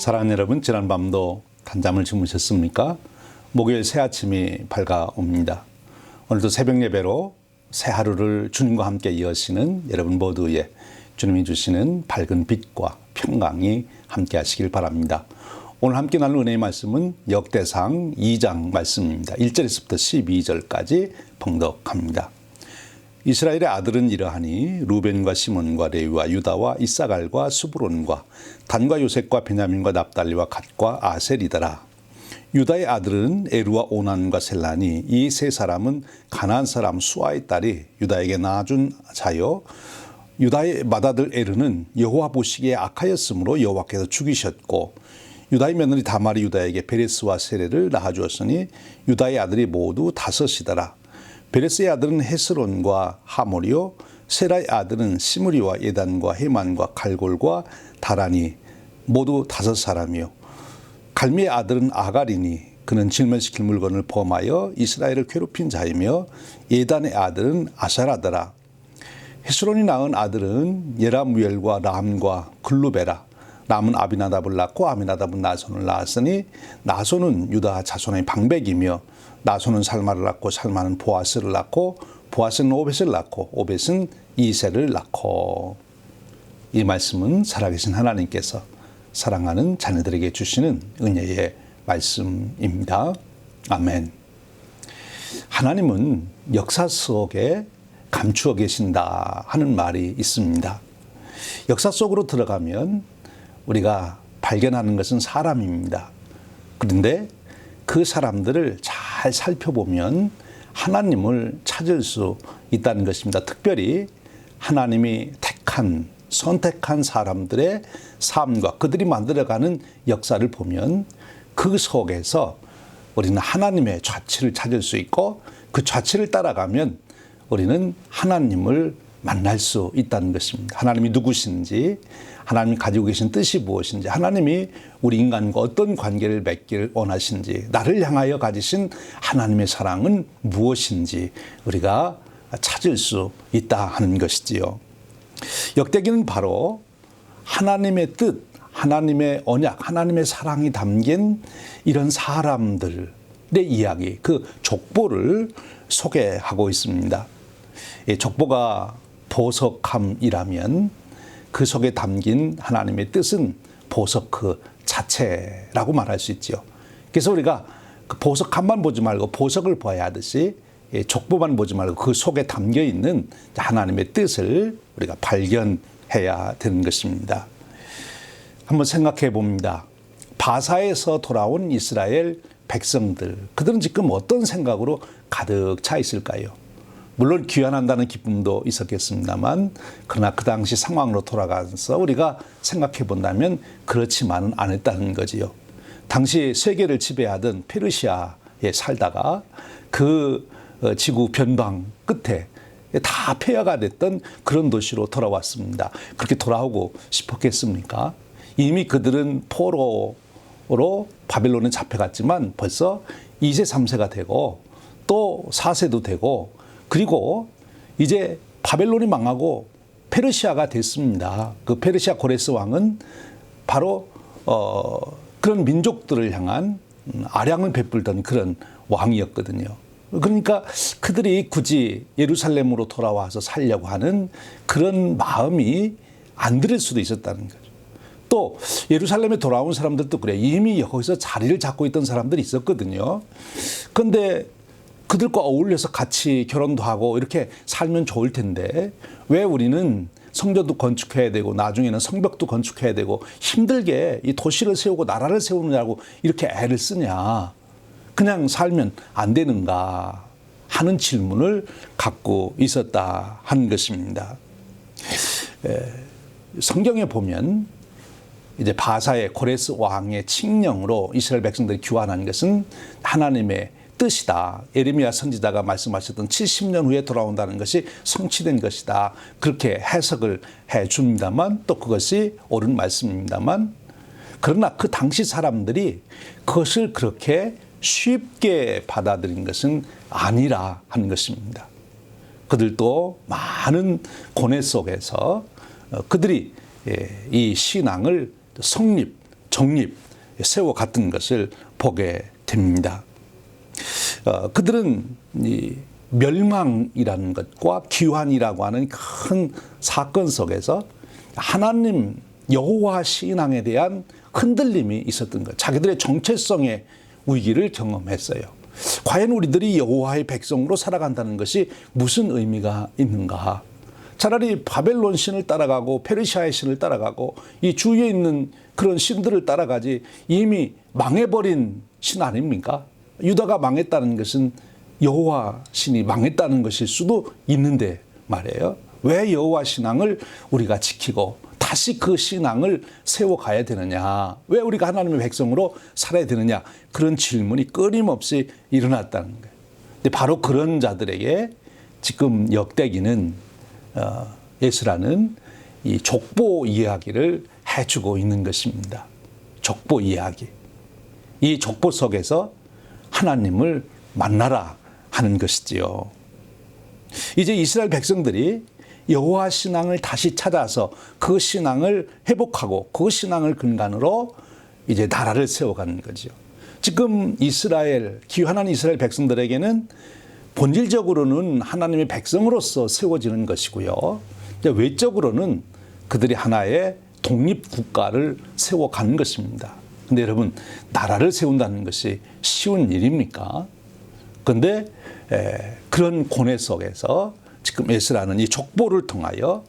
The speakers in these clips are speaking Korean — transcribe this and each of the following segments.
사랑하는 여러분, 지난 밤도 단잠을 주무셨습니까? 목요일 새 아침이 밝아옵니다. 오늘도 새벽 예배로 새 하루를 주님과 함께 여시는 여러분 모두의 주님이 주시는 밝은 빛과 평강이 함께 하시길 바랍니다. 오늘 함께 나눌 은혜의 말씀은 역대상 2장 말씀입니다. 1절에서부터 12절까지 봉독합니다. 이스라엘의 아들은 이러하니 루벤과 시몬과 레위와 유다와 이사갈과 수브론과 단과 요셉과 베냐민과 납달리와 갓과 아셀이더라. 유다의 아들은 에루와 오난과 셀라니, 이 세 사람은 가나안 사람 수아의 딸이 유다에게 낳아준 자요, 유다의 맏아들 에르는 여호와 보시기에 악하였으므로 여호와께서 죽이셨고, 유다의 며느리 다말이 유다에게 베레스와 세레를 낳아주었으니 유다의 아들이 모두 다섯이더라. 베레스의 아들은 헤스론과 하모리요, 세라의 아들은 시므리와 예단과 헤만과 갈골과 다라니, 모두 다섯 사람이요. 갈미의 아들은 아갈이니 그는 질문시킬 물건을 범하여 이스라엘을 괴롭힌 자이며, 예단의 아들은 아사라더라. 헤스론이 낳은 아들은 예라무엘과 람과 글루베라. 람은 아비나답을 낳고 아미나답은 나손을 낳았으니 나손은 유다 자손의 방백이며, 나손은 살마를 낳고 살마는 보아스를 낳고 보아스는 오벳을 낳고 오벳은 이세를 낳고. 이 말씀은 살아계신 하나님께서 사랑하는 자녀들에게 주시는 은혜의 말씀입니다. 아멘. 하나님은 역사 속에 감추어 계신다 하는 말이 있습니다. 역사 속으로 들어가면 우리가 발견하는 것은 사람입니다. 그런데 그 사람들을 잘 살펴보면 하나님을 찾을 수 있다는 것입니다. 특별히 하나님이 선택한 사람들의 삶과 그들이 만들어가는 역사를 보면 그 속에서 우리는 하나님의 좌치를 찾을 수 있고, 그 좌치를 따라가면 우리는 하나님을 만날 수 있다는 것입니다. 하나님이 누구신지, 하나님이 가지고 계신 뜻이 무엇인지, 하나님이 우리 인간과 어떤 관계를 맺기를 원하신지, 나를 향하여 가지신 하나님의 사랑은 무엇인지 우리가 찾을 수 있다 하는 것이지요. 역대기는 바로 하나님의 뜻, 하나님의 언약, 하나님의 사랑이 담긴 이런 사람들의 이야기, 그 족보를 소개하고 있습니다. 이 족보가 보석함이라면 그 속에 담긴 하나님의 뜻은 보석 그 자체라고 말할 수 있죠. 그래서 우리가 그 보석함만 보지 말고 보석을 봐야 하듯이 족보만 보지 말고 그 속에 담겨 있는 하나님의 뜻을 우리가 발견해야 되는 것입니다. 한번 생각해 봅니다. 바사에서 돌아온 이스라엘 백성들, 그들은 지금 어떤 생각으로 가득 차 있을까요? 물론 귀환한다는 기쁨도 있었겠습니다만, 그러나 그 당시 상황으로 돌아가서 우리가 생각해 본다면 그렇지만은 않았다는 거지요. 당시 세계를 지배하던 페르시아에 살다가 그 지구 변방 끝에 다 폐허가 됐던 그런 도시로 돌아왔습니다. 그렇게 돌아오고 싶었겠습니까? 이미 그들은 포로로 바벨론에 잡혀갔지만 벌써 2세, 3세가 되고 또 4세도 되고, 그리고 이제 바벨론이 망하고 페르시아가 됐습니다. 그 페르시아 고레스 왕은 바로 그런 민족들을 향한 아량을 베풀던 그런 왕이었거든요. 그러니까 그들이 굳이 예루살렘으로 돌아와서 살려고 하는 그런 마음이 안 들 수도 있었다는 거죠. 또 예루살렘에 돌아온 사람들도 그래. 이미 거기서 자리를 잡고 있던 사람들이 있었거든요. 그런데 그들과 어울려서 같이 결혼도 하고 이렇게 살면 좋을 텐데, 왜 우리는 성전도 건축해야 되고 나중에는 성벽도 건축해야 되고 힘들게 이 도시를 세우고 나라를 세우느냐고 이렇게 애를 쓰냐, 그냥 살면 안 되는가 하는 질문을 갖고 있었다 하는 것입니다. 성경에 보면 이제 바사의 고레스 왕의 칙령으로 이스라엘 백성들이 귀환한 것은 하나님의 뜻이다. 예레미야 선지자가 말씀하셨던 70년 후에 돌아온다는 것이 성취된 것이다. 그렇게 해석을 해 줍니다만, 또 그것이 옳은 말씀입니다만, 그러나 그 당시 사람들이 그것을 그렇게 쉽게 받아들인 것은 아니라 하는 것입니다. 그들도 많은 고뇌 속에서 그들이 이 신앙을 성립, 정립, 세워갔던 것을 보게 됩니다. 그들은 이 멸망이라는 것과 기환이라고 하는 큰 사건 속에서 하나님 여호와 신앙에 대한 흔들림이 있었던 것, 자기들의 정체성의 위기를 경험했어요. 과연 우리들이 여호와의 백성으로 살아간다는 것이 무슨 의미가 있는가? 차라리 바벨론 신을 따라가고 페르시아의 신을 따라가고 이 주위에 있는 그런 신들을 따라가지 이미 망해버린 신 아닙니까? 유다가 망했다는 것은 여호와 신이 망했다는 것일 수도 있는데 말이에요. 왜 여호와 신앙을 우리가 지키고 다시 그 신앙을 세워가야 되느냐? 왜 우리가 하나님의 백성으로 살아야 되느냐? 그런 질문이 끊임없이 일어났다는 거예요. 근데 바로 그런 자들에게 지금 역대기는 에스라는 이 족보 이야기를 해주고 있는 것입니다. 족보 이야기. 이 족보 속에서 하나님을 만나라 하는 것이지요. 이제 이스라엘 백성들이 여호와 신앙을 다시 찾아서 그 신앙을 회복하고 그 신앙을 근간으로 이제 나라를 세워가는 거죠. 지금 이스라엘, 귀환한 이스라엘 백성들에게는 본질적으로는 하나님의 백성으로서 세워지는 것이고요. 외적으로는 그들이 하나의 독립국가를 세워가는 것입니다. 근데 여러분, 나라를 세운다는 것이 쉬운 일입니까? 그런데 그런 고뇌 속에서 지금 에스라는 이 족보를 통하여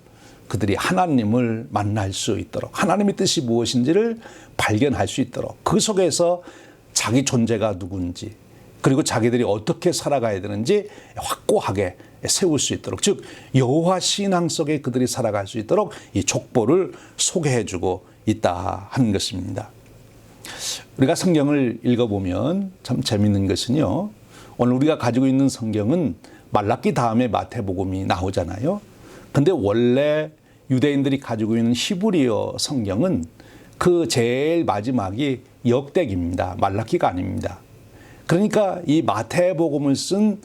그들이 하나님을 만날 수 있도록, 하나님의 뜻이 무엇인지를 발견할 수 있도록, 그 속에서 자기 존재가 누군지, 그리고 자기들이 어떻게 살아가야 되는지 확고하게 세울 수 있도록, 즉 여호와 신앙 속에 그들이 살아갈 수 있도록 이 족보를 소개해주고 있다 하는 것입니다. 우리가 성경을 읽어보면 참 재밌는 것은요, 오늘 우리가 가지고 있는 성경은 말라기 다음에 마태복음이 나오잖아요. 근데 원래 유대인들이 가지고 있는 히브리어 성경은 그 제일 마지막이 역대기입니다. 말라기가 아닙니다. 그러니까 이 마태복음을 쓴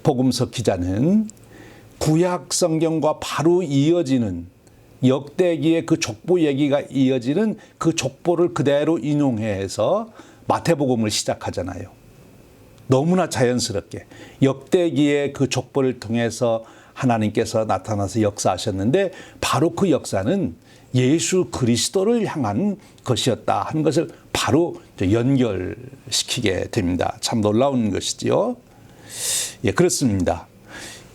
복음서 기자는 구약 성경과 바로 이어지는 역대기의 그 족보 얘기가 이어지는 그 족보를 그대로 인용해서 마태복음을 시작하잖아요. 너무나 자연스럽게 역대기의 그 족보를 통해서 하나님께서 나타나서 역사하셨는데 바로 그 역사는 예수 그리스도를 향한 것이었다 하는 것을 바로 연결시키게 됩니다. 참 놀라운 것이지요. 예, 그렇습니다.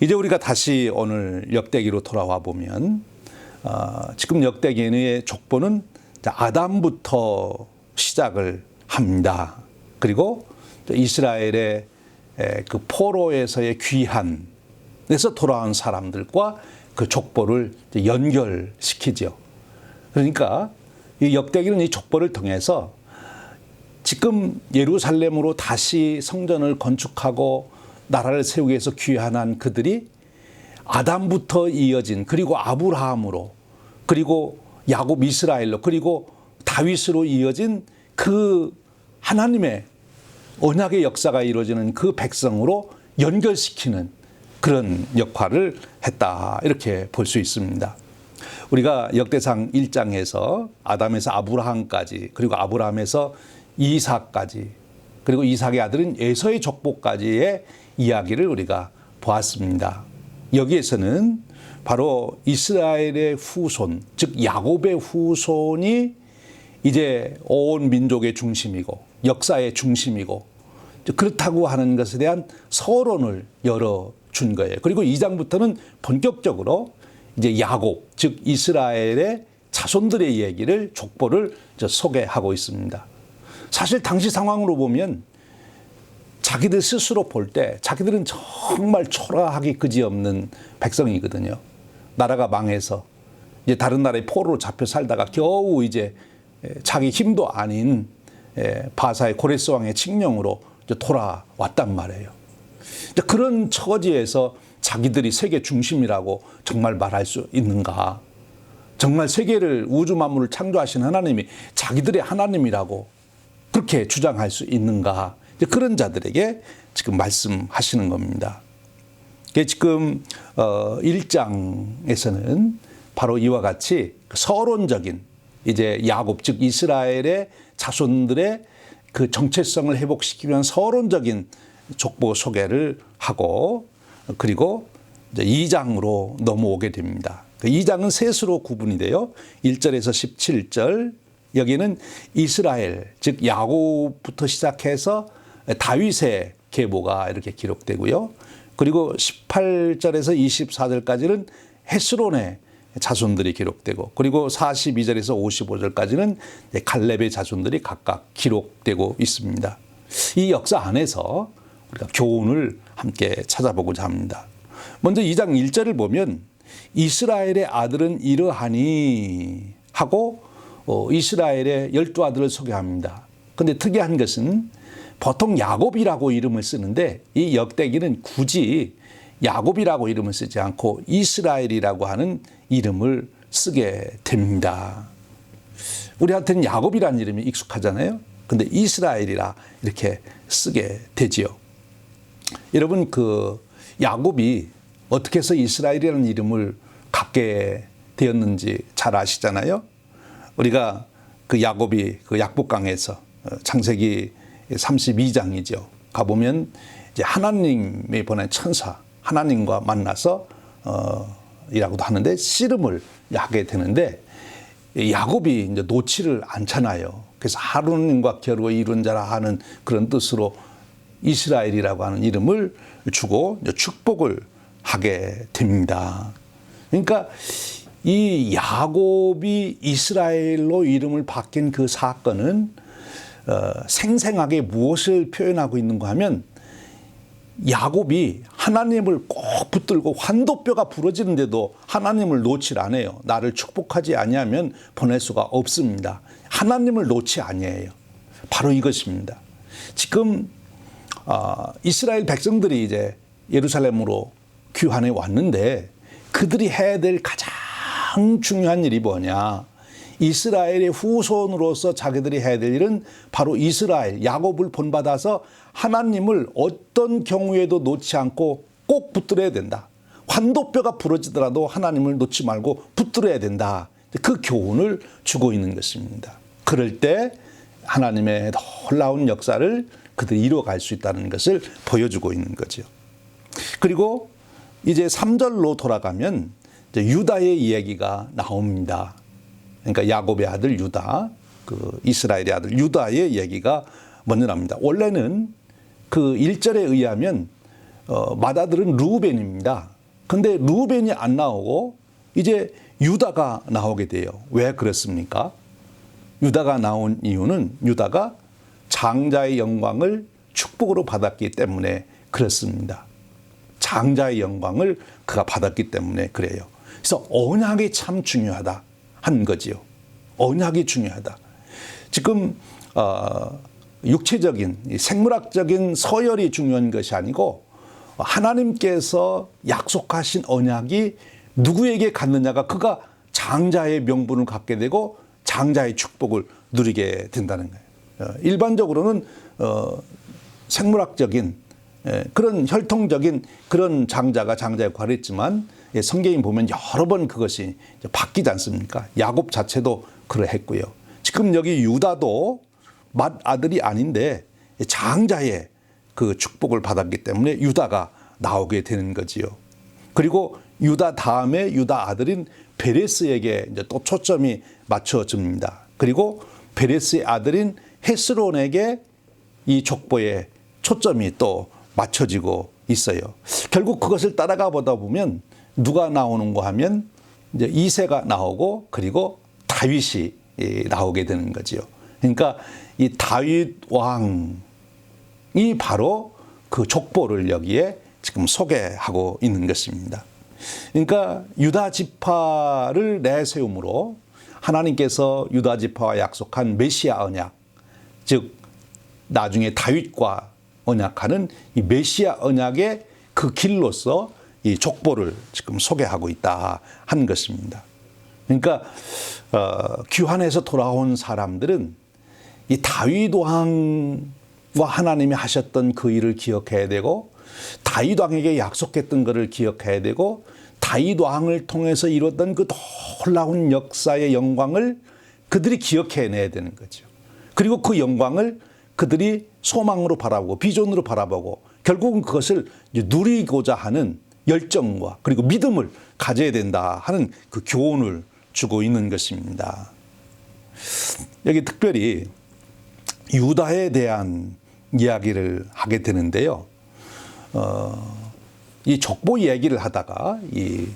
이제 우리가 다시 오늘 역대기로 돌아와 보면 지금 역대기의 족보는 아담부터 시작을 합니다. 그리고 이스라엘의 그 포로에서의 귀환에서 돌아온 사람들과 그 족보를 연결시키죠. 그러니까 이 역대기는 이 족보를 통해서 지금 예루살렘으로 다시 성전을 건축하고 나라를 세우기 위해서 귀환한 그들이 아담부터 이어진, 그리고 아브라함으로, 그리고 야곱 이스라엘로, 그리고 다윗으로 이어진 그 하나님의 언약의 역사가 이루어지는 그 백성으로 연결시키는 그런 역할을 했다, 이렇게 볼 수 있습니다. 우리가 역대상 1장에서 아담에서 아브라함까지, 그리고 아브라함에서 이삭까지, 그리고 이삭의 아들인 에서의 족보까지의 이야기를 우리가 보았습니다. 여기에서는 바로 이스라엘의 후손, 즉 야곱의 후손이 이제 온 민족의 중심이고 역사의 중심이고 그렇다고 하는 것에 대한 서론을 열어준 거예요. 그리고 2장부터는 본격적으로 이제 야곱, 즉 이스라엘의 자손들의 얘기를, 족보를 소개하고 있습니다. 사실 당시 상황으로 보면 자기들 스스로 볼 때 자기들은 정말 초라하기 그지없는 백성이거든요. 나라가 망해서 이제 다른 나라의 포로로 잡혀 살다가 겨우 이제 자기 힘도 아닌 바사의 고레스 왕의 칙령으로 돌아왔단 말이에요. 그런 처지에서 자기들이 세계 중심이라고 정말 말할 수 있는가? 정말 세계를, 우주 만물을 창조하신 하나님이 자기들의 하나님이라고 그렇게 주장할 수 있는가? 그런 자들에게 지금 말씀하시는 겁니다. 지금 1장에서는 바로 이와 같이 서론적인 이제 야곱 즉 이스라엘의 자손들의 그 정체성을 회복시키기 위한 서론적인 족보 소개를 하고 그리고 이제 2장으로 넘어오게 됩니다. 그 2장은 셋으로 구분이 돼요. 1절에서 17절 여기는 이스라엘 즉 야곱부터 시작해서 다윗의 계보가 이렇게 기록되고요. 그리고 18절에서 24절까지는 헤스론의 자손들이 기록되고 그리고 42절에서 55절까지는 갈렙의 자손들이 각각 기록되고 있습니다. 이 역사 안에서 우리가 교훈을 함께 찾아보고자 합니다. 먼저 2장 1절을 보면 이스라엘의 아들은 이러하니 하고 이스라엘의 12아들을 소개합니다. 그런데 특이한 것은 보통 야곱이라고 이름을 쓰는데 이 역대기는 굳이 야곱이라고 이름을 쓰지 않고 이스라엘이라고 하는 이름을 쓰게 됩니다. 우리한테는 야곱이라는 이름이 익숙하잖아요. 그런데 이스라엘이라 이렇게 쓰게 되지요. 여러분 그 야곱이 어떻게 해서 이스라엘이라는 이름을 갖게 되었는지 잘 아시잖아요. 우리가 그 야곱이 그 약복강에서 창세기 32장이죠. 가보면 이제 하나님이 보낸 천사 하나님과 만나서 이라고도 하는데 씨름을 하게 되는데 야곱이 이제 놓지를 않잖아요. 그래서 하나님과 겨루어 이룬 자라 하는 그런 뜻으로 이스라엘이라고 하는 이름을 주고 축복을 하게 됩니다. 그러니까 이 야곱이 이스라엘로 이름을 바뀐 그 사건은 생생하게 무엇을 표현하고 있는가 하면 야곱이 하나님을 꼭 붙들고 환도뼈가 부러지는데도 하나님을 놓지 않아요. 나를 축복하지 아니하면 보낼 수가 없습니다. 하나님을 놓지 아니해요. 바로 이것입니다. 지금 이스라엘 백성들이 이제 예루살렘으로 귀환해 왔는데 그들이 해야 될 가장 중요한 일이 뭐냐? 이스라엘의 후손으로서 자기들이 해야 될 일은 바로 이스라엘, 야곱을 본받아서 하나님을 어떤 경우에도 놓지 않고 꼭 붙들어야 된다. 환도뼈가 부러지더라도 하나님을 놓지 말고 붙들어야 된다. 그 교훈을 주고 있는 것입니다. 그럴 때 하나님의 놀라운 역사를 그들이 이루어갈 수 있다는 것을 보여주고 있는 거죠. 그리고 이제 3절로 돌아가면 이제 유다의 이야기가 나옵니다. 그러니까 야곱의 아들 유다, 그 이스라엘의 아들 유다의 얘기가 먼저 납니다. 원래는 그 1절에 의하면 맏아들은 르우벤입니다. 근데 르우벤이 안 나오고 이제 유다가 나오게 돼요. 왜 그렇습니까? 유다가 나온 이유는 유다가 장자의 영광을 축복으로 받았기 때문에 그렇습니다. 장자의 영광을 그가 받았기 때문에 그래요. 그래서 언약이 참 중요하다 한 거지요. 언약이 중요하다. 지금 육체적인 생물학적인 서열이 중요한 것이 아니고 하나님께서 약속하신 언약이 누구에게 갔느냐가 그가 장자의 명분을 갖게 되고 장자의 축복을 누리게 된다는 거예요. 일반적으로는 생물학적인 그런 혈통적인 그런 장자가 장자 역할을 했지만 성경에 보면 여러 번 그것이 바뀌지 않습니까? 야곱 자체도 그러했고요. 지금 여기 유다도 맏아들이 아닌데 장자의 그 축복을 받았기 때문에 유다가 나오게 되는 거지요. 그리고 유다 다음에 유다 아들인 베레스에게 이제 또 초점이 맞춰집니다. 그리고 베레스의 아들인 헤스론에게 이 족보의 초점이 또 맞춰지고 있어요. 결국 그것을 따라가 보다 보면 누가 나오는가 하면 이제 이새가 나오고 그리고 다윗이 나오게 되는 거지요. 그러니까 이 다윗 왕이 바로 그 족보를 여기에 지금 소개하고 있는 것입니다. 그러니까 유다 지파를 내세움으로 하나님께서 유다 지파와 약속한 메시아 언약, 즉 나중에 다윗과 언약하는 이 메시아 언약의 그 길로서 이 족보를 지금 소개하고 있다 하는 것입니다. 그러니까 귀환해서 돌아온 사람들은 이 다윗 왕과 하나님이 하셨던 그 일을 기억해야 되고 다윗 왕에게 약속했던 것을 기억해야 되고 다윗 왕을 통해서 이뤘던 그 놀라운 역사의 영광을 그들이 기억해내야 되는 거죠. 그리고 그 영광을 그들이 소망으로 바라보고 비전으로 바라보고 결국은 그것을 누리고자 하는 열정과 그리고 믿음을 가져야 된다 하는 그 교훈을 주고 있는 것입니다. 여기 특별히 유다에 대한 이야기를 하게 되는데요. 이 족보 얘기를 하다가 이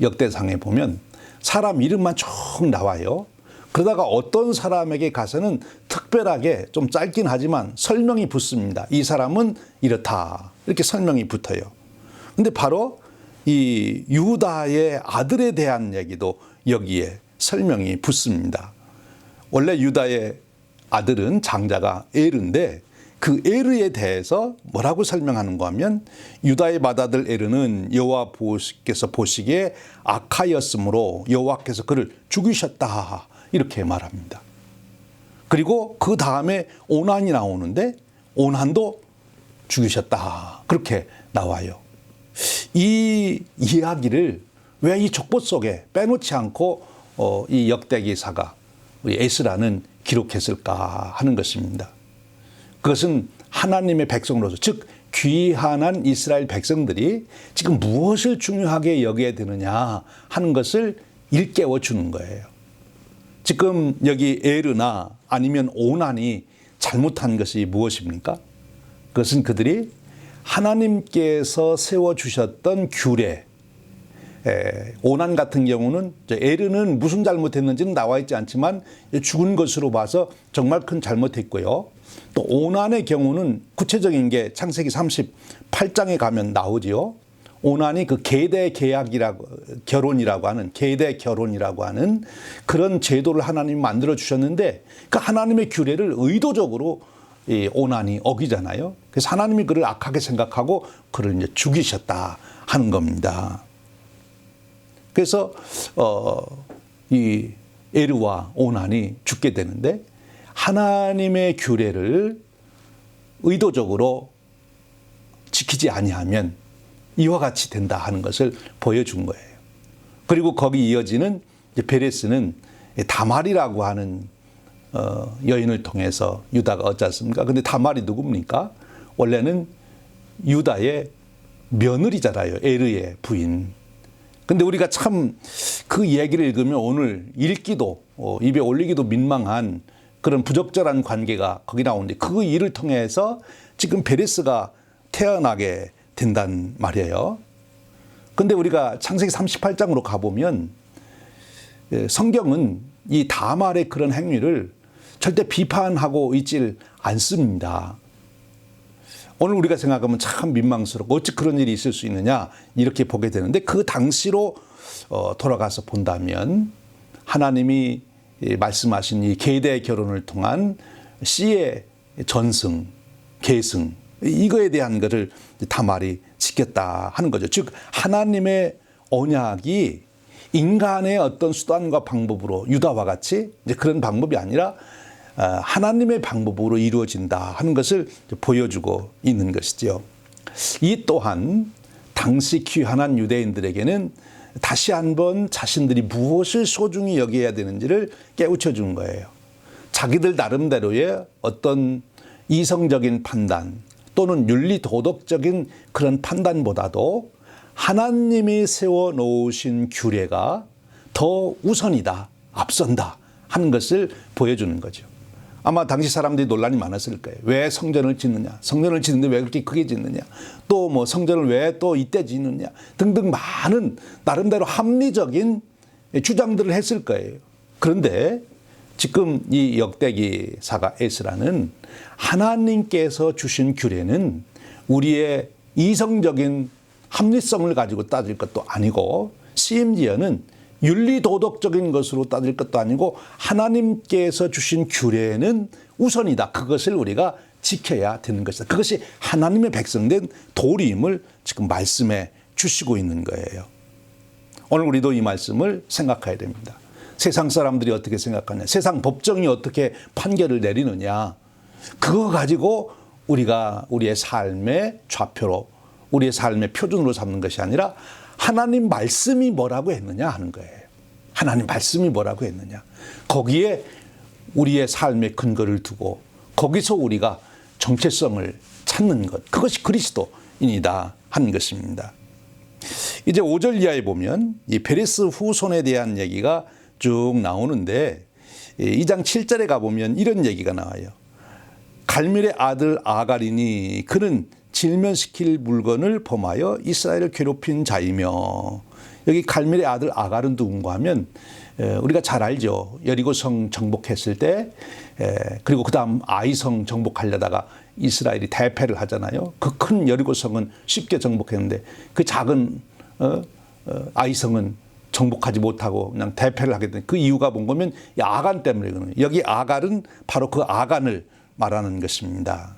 역대상에 보면 사람 이름만 쭉 나와요. 그러다가 어떤 사람에게 가서는 특별하게 좀 짧긴 하지만 설명이 붙습니다. 이 사람은 이렇다. 이렇게 설명이 붙어요. 근데 바로 이 유다의 아들에 대한 얘기도 여기에 설명이 붙습니다. 원래 유다의 아들은 장자가 에르인데 그 에르에 대해서 뭐라고 설명하는가 하면 유다의 맏아들 에르는 여호와께서 보시기에 악하였으므로 여호와께서 그를 죽이셨다. 이렇게 말합니다. 그리고 그 다음에 오난이 나오는데 오난도 죽이셨다. 그렇게 나와요. 이 이야기를 왜 이 족보 속에 빼놓지 않고 이 역대기사가 우리 에스라는 기록했을까 하는 것입니다. 그것은 하나님의 백성으로서 즉 귀환한 이스라엘 백성들이 지금 무엇을 중요하게 여겨야 되느냐 하는 것을 일깨워 주는 거예요. 지금 여기 에르나 아니면 오난이 잘못한 것이 무엇입니까? 그것은 그들이 하나님께서 세워주셨던 규례, 오난 같은 경우는 에르는 무슨 잘못했는지는 나와 있지 않지만 죽은 것으로 봐서 정말 큰 잘못했고요. 또 오난의 경우는 구체적인 게 창세기 38장에 가면 나오지요. 오난이 그 결혼이라고 하는 그런 제도를 하나님이 만들어 주셨는데 그 하나님의 규례를 의도적으로 이 오난이 어기잖아요. 그래서 하나님이 그를 악하게 생각하고 그를 이제 죽이셨다 하는 겁니다. 그래서 이 에르와 오난이 죽게 되는데 하나님의 규례를 의도적으로 지키지 아니하면 이와 같이 된다 하는 것을 보여준 거예요. 그리고 거기 이어지는 베레스는 다말이라고 하는 여인을 통해서 유다가 얻지 않습니까? 근데 다말이 누굽니까? 원래는 유다의 며느리잖아요. 에르의 부인. 근데 우리가 참 그 얘기를 읽으면 오늘 읽기도 입에 올리기도 민망한 그런 부적절한 관계가 거기 나오는데 그 일을 통해서 지금 베레스가 태어나게 된단 말이에요. 근데 우리가 창세기 38장으로 가보면 성경은 이 다말의 그런 행위를 절대 비판하고 있질 않습니다. 오늘 우리가 생각하면 참 민망스럽고 어찌 그런 일이 있을 수 있느냐 이렇게 보게 되는데 그 당시로 돌아가서 본다면 하나님이 말씀하신 이 계대 결혼을 통한 씨의 전승, 계승 이거에 대한 것을 다말이 지켰다 하는 거죠. 즉 하나님의 언약이 인간의 어떤 수단과 방법으로 유다와 같이 이제 그런 방법이 아니라 하나님의 방법으로 이루어진다 하는 것을 보여주고 있는 것이죠. 이 또한 당시 귀환한 유대인들에게는 다시 한번 자신들이 무엇을 소중히 여겨야 되는지를 깨우쳐 준 거예요. 자기들 나름대로의 어떤 이성적인 판단 또는 윤리 도덕적인 그런 판단보다도 하나님이 세워 놓으신 규례가 더 우선이다, 앞선다 하는 것을 보여주는 거죠. 아마 당시 사람들이 논란이 많았을 거예요. 왜 성전을 짓느냐? 성전을 짓는데 왜 그렇게 크게 짓느냐? 또 뭐 성전을 왜 또 이때 짓느냐? 등등 많은 나름대로 합리적인 주장들을 했을 거예요. 그런데 지금 이 역대기사가 에스라는 하나님께서 주신 규례는 우리의 이성적인 합리성을 가지고 따질 것도 아니고 심지어는 윤리도덕적인 것으로 따질 것도 아니고 하나님께서 주신 규례는 우선이다. 그것을 우리가 지켜야 되는 것이다. 그것이 하나님의 백성된 도리임을 지금 말씀해 주시고 있는 거예요. 오늘 우리도 이 말씀을 생각해야 됩니다. 세상 사람들이 어떻게 생각하냐, 세상 법정이 어떻게 판결을 내리느냐, 그거 가지고 우리가 우리의 삶의 좌표로, 우리의 삶의 표준으로 삼는 것이 아니라 하나님 말씀이 뭐라고 했느냐 하는 거예요. 하나님 말씀이 뭐라고 했느냐. 거기에 우리의 삶의 근거를 두고 거기서 우리가 정체성을 찾는 것. 그것이 그리스도인이다 하는 것입니다. 이제 5절 이하에 보면 이 베레스 후손에 대한 얘기가 쭉 나오는데 2장 7절에 가보면 이런 얘기가 나와요. 갈멜의 아들 아갈이니 그는 질면시킬 물건을 범하여 이스라엘을 괴롭힌 자이며, 여기 갈멜의 아들 아갈은 누군가 하면 우리가 잘 알죠. 여리고성 정복했을 때 그리고 그 다음 아이성 정복하려다가 이스라엘이 대패를 하잖아요. 그 큰 여리고성은 쉽게 정복했는데 그 작은 아이성은 정복하지 못하고 그냥 대패를 하게 된 그 이유가 뭔 거면 아간 때문이거든요. 여기 아갈은 바로 그 아간을 말하는 것입니다.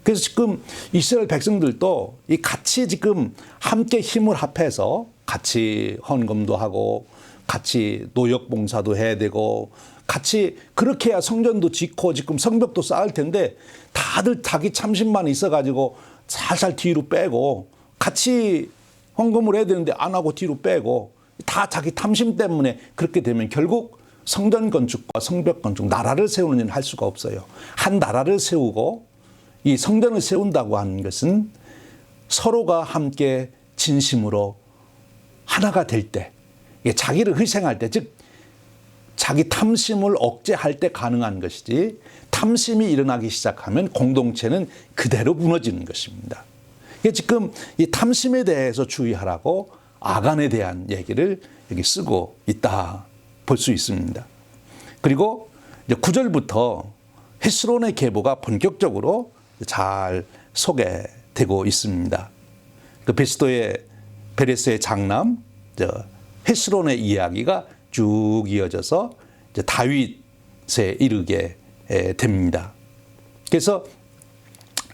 그래서 지금 이스라엘 백성들도 이 같이 지금 함께 힘을 합해서 같이 헌금도 하고 같이 노역 봉사도 해야 되고 같이 그렇게 해야 성전도 짓고 지금 성벽도 쌓을 텐데 다들 자기 참심만 있어가지고 살살 뒤로 빼고 같이 헌금을 해야 되는데 안 하고 뒤로 빼고 다 자기 탐심 때문에 그렇게 되면 결국 성전 건축과 성벽 건축, 나라를 세우는 일을 할 수가 없어요. 한 나라를 세우고 이 성전을 세운다고 하는 것은 서로가 함께 진심으로 하나가 될 때, 자기를 희생할 때, 즉 자기 탐심을 억제할 때 가능한 것이지, 탐심이 일어나기 시작하면 공동체는 그대로 무너지는 것입니다. 지금 이 탐심에 대해서 주의하라고 아간에 대한 얘기를 여기 쓰고 있다 볼 수 있습니다. 그리고 이제 9절부터 헤스론의 계보가 본격적으로 잘 소개되고 있습니다. 그 베레스의 장남 헤스론의 이야기가 쭉 이어져서 이제 다윗에 이르게 됩니다. 그래서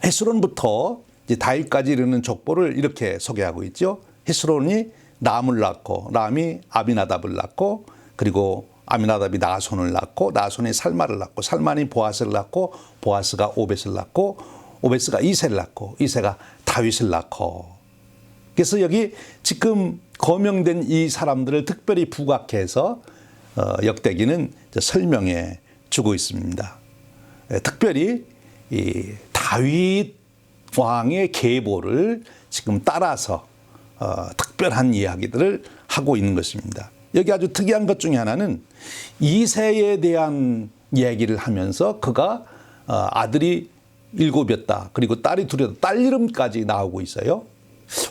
헤스론부터 이제 다윗까지 이르는 족보를 이렇게 소개하고 있죠. 헤스론이 람을 낳고 람이 아비나답을 낳고 그리고 아미나답이 나손을 낳고 나손이 살마를 낳고 살만이 보아스를 낳고 보아스가 오벳을 낳고 오벳스가 이새를 낳고 이새가 다윗을 낳고, 그래서 여기 지금 거명된 이 사람들을 특별히 부각해서 역대기는 설명해 주고 있습니다. 특별히 이 다윗 왕의 계보를 지금 따라서 특별한 이야기들을 하고 있는 것입니다. 여기 아주 특이한 것 중에 하나는 이새에 대한 얘기를 하면서 그가 아들이 7이었다. 그리고 딸이 2이었다. 딸 이름까지 나오고 있어요.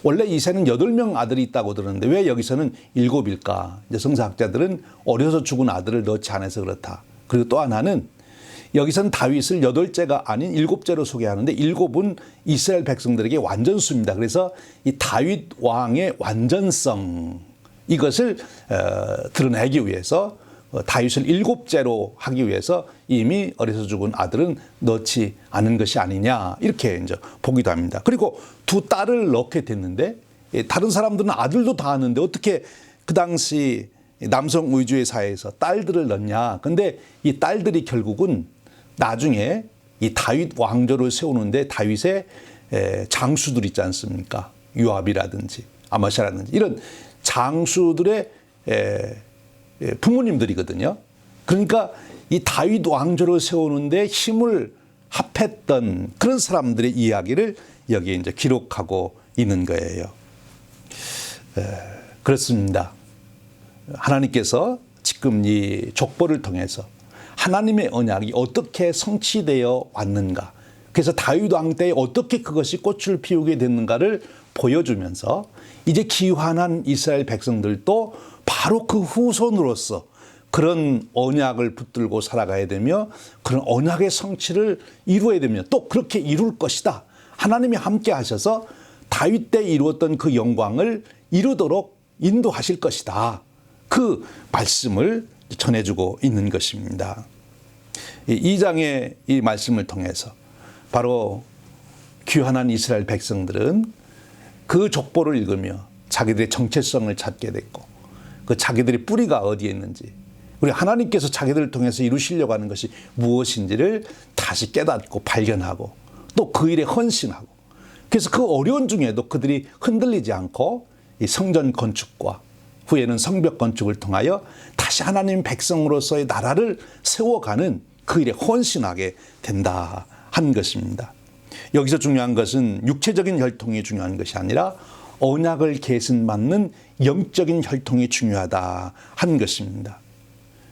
원래 이새는 8명 아들이 있다고 들었는데 왜 여기서는 7일까? 이제 성사학자들은 어려서 죽은 아들을 넣지 않아서 그렇다. 그리고 또 하나는 여기서는 다윗을 8째가 아닌 7째로 소개하는데 7은 이스라엘 백성들에게 완전수입니다. 그래서 이 다윗 왕의 완전성, 이것을 드러내기 위해서 다윗을 7째로 하기 위해서 이미 어려서 죽은 아들은 넣지 않은 것이 아니냐, 이렇게 이제 보기도 합니다. 그리고 2 딸을 넣게 됐는데 다른 사람들은 아들도 다 하는데 어떻게 그 당시 남성 위주의 사회에서 딸들을 넣냐. 근데 이 딸들이 결국은 나중에 이 다윗 왕조를 세우는데 다윗의 장수들 있지 않습니까? 요압이라든지 아마샤라든지 이런 장수들의 부모님들이거든요. 그러니까 이 다윗 왕조를 세우는데 힘을 합했던 그런 사람들의 이야기를 여기에 이제 기록하고 있는 거예요. 그렇습니다. 하나님께서 지금 이 족보를 통해서 하나님의 언약이 어떻게 성취되어 왔는가, 그래서 다윗 왕 때에 어떻게 그것이 꽃을 피우게 됐는가를 보여주면서 이제 기환한 이스라엘 백성들도 바로 그 후손으로서 그런 언약을 붙들고 살아가야 되며 그런 언약의 성취를 이루어야 되며 또 그렇게 이룰 것이다. 하나님이 함께 하셔서 다윗 때 이루었던 그 영광을 이루도록 인도하실 것이다. 그 말씀을 전해주고 있는 것입니다. 이 2장의 이 말씀을 통해서 바로 귀환한 이스라엘 백성들은 그 족보를 읽으며 자기들의 정체성을 찾게 됐고 그 자기들의 뿌리가 어디에 있는지, 우리 하나님께서 자기들을 통해서 이루시려고 하는 것이 무엇인지를 다시 깨닫고 발견하고 또 그 일에 헌신하고, 그래서 그 어려운 중에도 그들이 흔들리지 않고 이 성전 건축과 후에는 성벽 건축을 통하여 다시 하나님 백성으로서의 나라를 세워가는 그 일에 헌신하게 된다 한 것입니다. 여기서 중요한 것은 육체적인 혈통이 중요한 것이 아니라 언약을 계승받는 영적인 혈통이 중요하다 한 것입니다.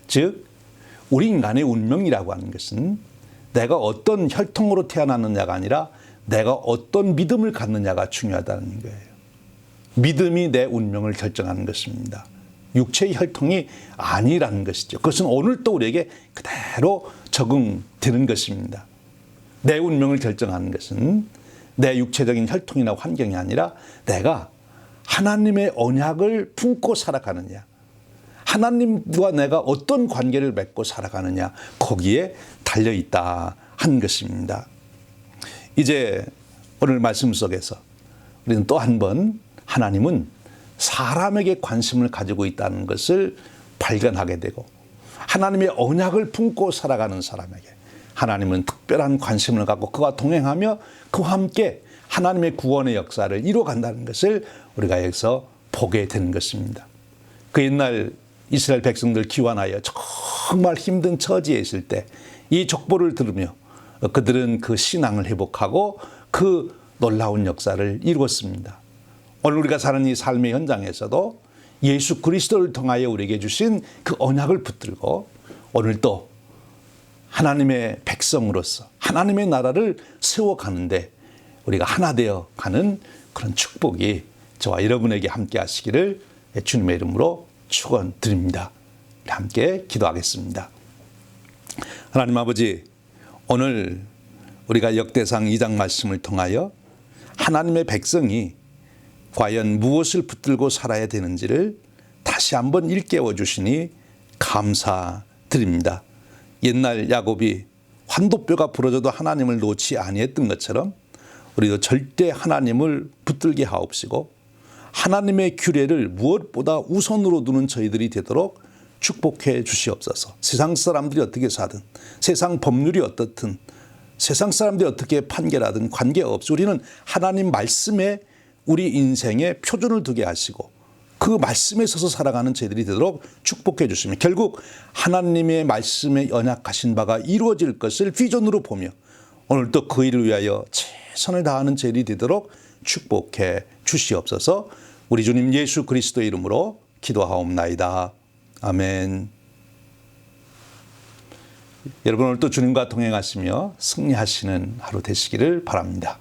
즉 우리 인간의 운명이라고 하는 것은 내가 어떤 혈통으로 태어났느냐가 아니라 내가 어떤 믿음을 갖느냐가 중요하다는 거예요. 믿음이 내 운명을 결정하는 것입니다. 육체의 혈통이 아니라는 것이죠. 그것은 오늘도 우리에게 그대로 적용되는 것입니다. 내 운명을 결정하는 것은 내 육체적인 혈통이나 환경이 아니라 내가 하나님의 언약을 품고 살아가느냐, 하나님과 내가 어떤 관계를 맺고 살아가느냐, 거기에 달려있다 한 것입니다. 이제 오늘 말씀 속에서 우리는 또 한 번 하나님은 사람에게 관심을 가지고 있다는 것을 발견하게 되고, 하나님의 언약을 품고 살아가는 사람에게 하나님은 특별한 관심을 갖고 그와 동행하며 그와 함께 하나님의 구원의 역사를 이루어간다는 것을 우리가 여기서 보게 되는 것입니다. 그 옛날 이스라엘 백성들 귀환하여 정말 힘든 처지에 있을 때 이 족보를 들으며 그들은 그 신앙을 회복하고 그 놀라운 역사를 이루었습니다. 오늘 우리가 사는 이 삶의 현장에서도 예수 그리스도를 통하여 우리에게 주신 그 언약을 붙들고 오늘도 하나님의 백성으로서 하나님의 나라를 세워가는데 우리가 하나 되어 가는 그런 축복이 저와 여러분에게 함께 하시기를 주님의 이름으로 축원드립니다. 함께 기도하겠습니다. 하나님 아버지, 오늘 우리가 역대상 2장 말씀을 통하여 하나님의 백성이 과연 무엇을 붙들고 살아야 되는지를 다시 한번 일깨워 주시니 감사드립니다. 옛날 야곱이 환도뼈가 부러져도 하나님을 놓지 아니했던 것처럼 우리도 절대 하나님을 붙들게 하옵시고 하나님의 규례를 무엇보다 우선으로 두는 저희들이 되도록 축복해 주시옵소서. 세상 사람들이 어떻게 사든, 세상 법률이 어떻든, 세상 사람들이 어떻게 판결하든 관계없이 우리는 하나님 말씀에 우리 인생의 표준을 두게 하시고 그 말씀에 서서 살아가는 저희들이 되도록 축복해 주시면 결국 하나님의 말씀에 언약하신 바가 이루어질 것을 비전으로 보며 오늘도 그 일을 위하여 최선을 다하는 저희들이 되도록 축복해 주시옵소서. 우리 주님 예수 그리스도의 이름으로 기도하옵나이다. 아멘. 여러분 오늘도 주님과 동행하시며 승리하시는 하루 되시기를 바랍니다.